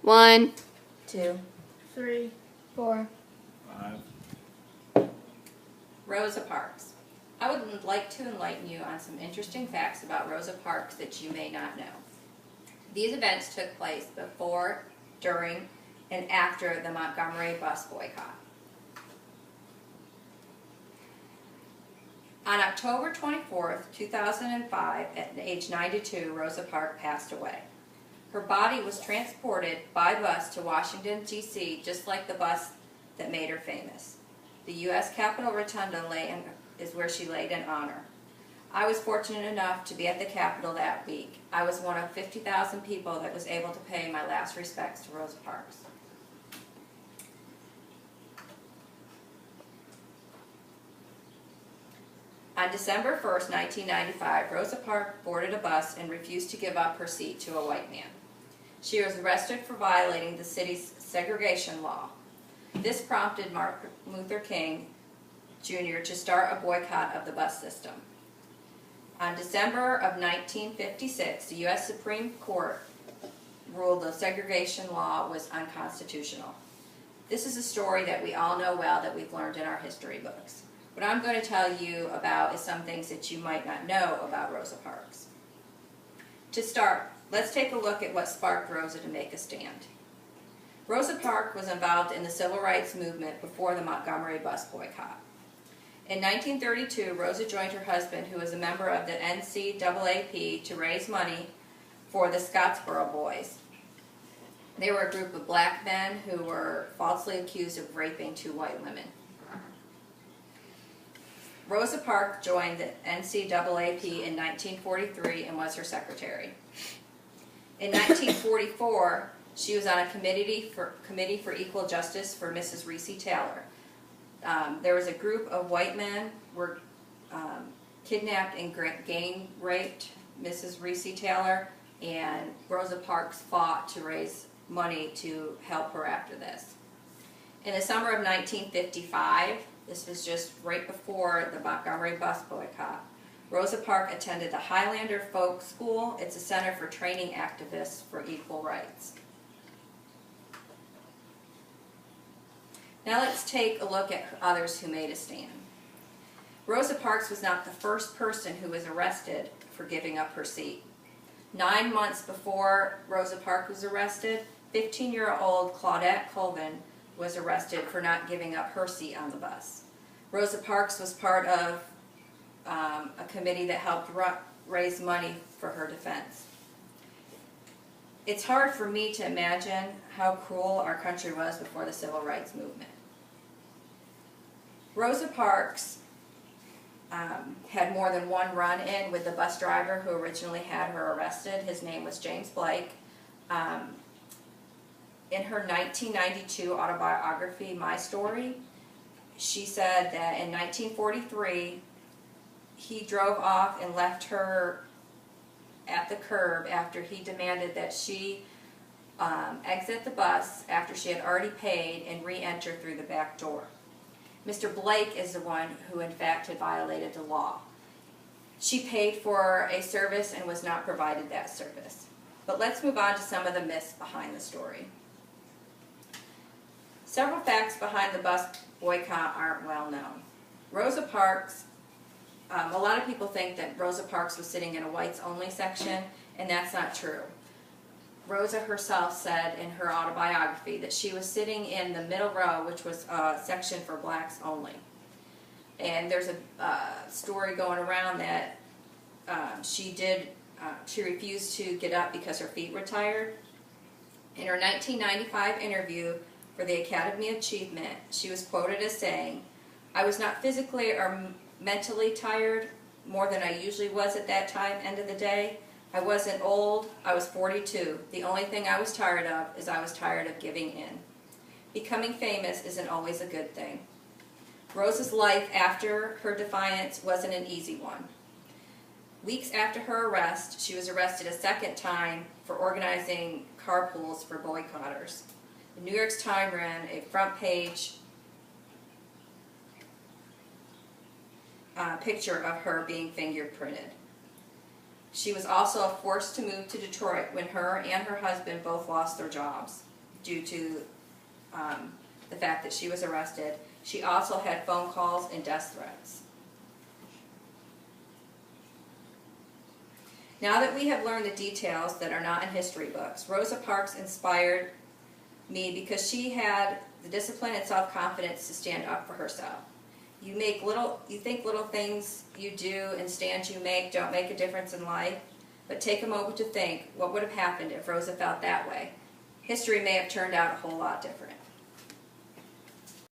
1, 2, 3, 4. 5. Rosa Parks. I would like to enlighten you on some interesting facts about Rosa Parks that you may not know. These events took place before, during, and after the Montgomery bus boycott. On October 24th, 2005, at age 92, Rosa Parks passed away. Her body was transported by bus to Washington, D.C., just like the bus that made her famous. The U.S. Capitol Rotunda is where she laid in honor. I was fortunate enough to be at the Capitol that week. I was one of 50,000 people that was able to pay my last respects to Rosa Parks. On December 1st, 1995, Rosa Parks boarded a bus and refused to give up her seat to a white man. She was arrested for violating the city's segregation law. This prompted Martin Luther King Jr. to start a boycott of the bus system. On December of 1956, the U.S. Supreme Court ruled the segregation law was unconstitutional. This is a story that we all know well, that we've learned in our history books. What I'm going to tell you about is some things that you might not know about Rosa Parks. To start, let's take a look at what sparked Rosa to make a stand. Rosa Parks was involved in the civil rights movement before the Montgomery bus boycott. In 1932, Rosa joined her husband, who was a member of the NCAAP, to raise money for the Scottsboro Boys. They were a group of black men who were falsely accused of raping 2 white women. Rosa Parks joined the NCAAP in 1943 and was her secretary. In 1944, she was on a committee for equal justice for Mrs. Reese Taylor. There was a group of white men were kidnapped and gang raped Mrs. Reese Taylor, and Rosa Parks fought to raise money to help her after this. In the summer of 1955, this was just right before the Montgomery bus boycott, Rosa Parks attended the Highlander Folk School. It's a center for training activists for equal rights. Now let's take a look at others who made a stand. Rosa Parks was not the first person who was arrested for giving up her seat. 9 months before Rosa Parks was arrested, 15-year-old Claudette Colvin was arrested for not giving up her seat on the bus. Rosa Parks was part of a committee that helped raise money for her defense. It's hard for me to imagine how cruel our country was before the civil rights movement. Rosa Parks had more than one run-in with the bus driver who originally had her arrested. His name was James Blake. In her 1992 autobiography, My Story, she said that in 1943, he drove off and left her at the curb after he demanded that she exit the bus after she had already paid and re-enter through the back door. Mr. Blake is the one who in fact had violated the law. She paid for a service and was not provided that service. But let's move on to some of the myths behind the story. Several facts behind the bus boycott aren't well known. Rosa Parks, a lot of people think that Rosa Parks was sitting in a whites-only section, and that's not true. Rosa herself said in her autobiography that she was sitting in the middle row, which was a section for blacks only. And there's a story going around that she refused to get up because her feet were tired. In her 1995 interview for the Academy Achievement, she was quoted as saying, "I was not physically or mentally tired more than I usually was at that time, end of the day. I wasn't old, I was 42. The only thing I was tired of is I was tired of giving in." Becoming famous isn't always a good thing. Rosa's life after her defiance wasn't an easy one. Weeks after her arrest, she was arrested a second time for organizing carpools for boycotters. The New York Times ran a front page picture of her being fingerprinted. She was also forced to move to Detroit when her and her husband both lost their jobs. due to the fact that she was arrested. She also had phone calls and death threats. Now that we have learned the details that are not in history books, Rosa Parks inspired me because she had the discipline and self-confidence to stand up for herself. You think little things you do and stands you make don't make a difference in life, but take a moment to think what would have happened if Rosa felt that way. History may have turned out a whole lot different.